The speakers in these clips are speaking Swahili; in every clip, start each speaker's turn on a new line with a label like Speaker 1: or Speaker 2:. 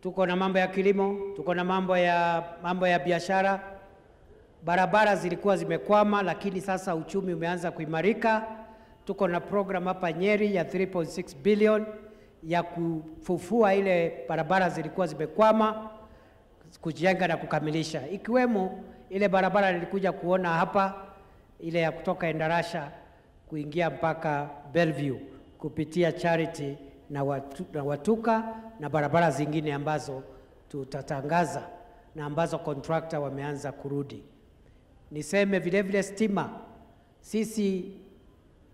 Speaker 1: tuko na mambo ya kilimo, tuko na mambo ya biashara. Barabara zilikuwa zimekwama, lakini sasa uchumi umeanza kuimarika. Tuko na program hapa Nyeri ya 3.6 billion ya kufufua ile barabara zilikuwa zimekwama, kujenga na kukamilisha, ikiwemo ile barabara nilikuja kuona hapa, ile ya kutoka Endarasha kuingia mpaka Bellevue kupitia Charity na Watuka, na barabara zingine ambazo tutatangaza na ambazo contractor wameanza kurudi. Niseme vile vile stima, sisi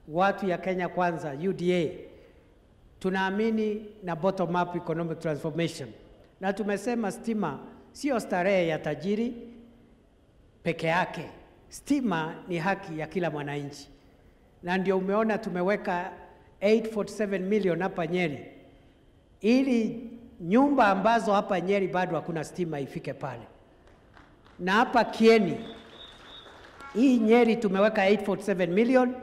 Speaker 1: watu ya Kenya Kwanza UDA tunaamini na bottom up economic transformation, na tumesema stima sio starehe ya tajiri peke yake. Stima ni haki ya kila mwananchi, na ndio umeona tumeweka 847 million hapa Nyeri, ili nyumba ambazo hapa Nyeri bado hakuna stima ifike pale. Na hapa Kieni, hii Nyeri tumeweka 847 million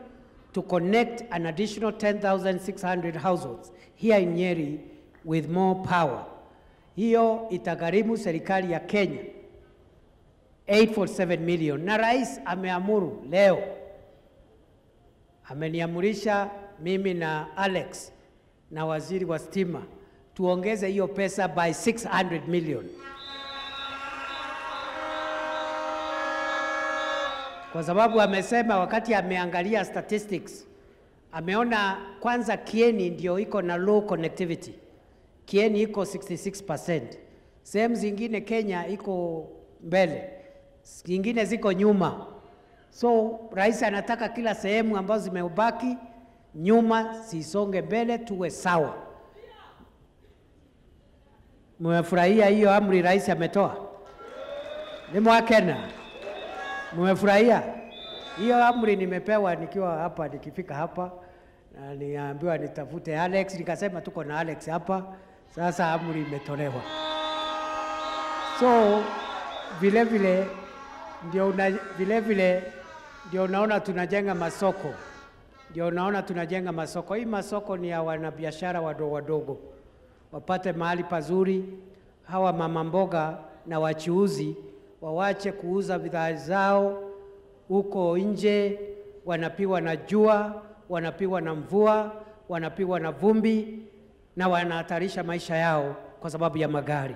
Speaker 1: to connect an additional 10,600 households here in Nyeri with more power. Hiyo itagharimu serikali ya Kenya 847 million. Na rais ameamuru leo, ameniamurisha mimi na Alex na waziri wa stima tuongeze hiyo pesa by 600 million. Kwa sababu amesema wakati ameangalia statistics, ameona kwanza Kieni ndio iko na low connectivity. Kieni iko 66%. Sehemu zingine Kenya iko mbele, zingine ziko nyuma. So rais anataka kila sehemu ambazo zimebaki nyuma zisonge mbele, tuwe sawa. Mmefurahia hiyo amri rais ametoa? Ni mwakena. Mmefurahia? Hiyo amri nimepewa nikiwa hapa, nikifika hapa na niambiwa nitafute Alex, nikasema tuko na Alex hapa. Sasa amri imetolewa. So vile vile ndio unaona tunajenga masoko. Hii masoko ni ya wanabiashara wadogo wapate mahali pazuri. Hawa mama mboga na wachuuzi wawache kuuza bidhaa zao huko nje, wanapiwa na jua, wanapiwa na mvua, wanapiwa na vumbi, na wanahatarisha maisha yao kwa sababu ya magari.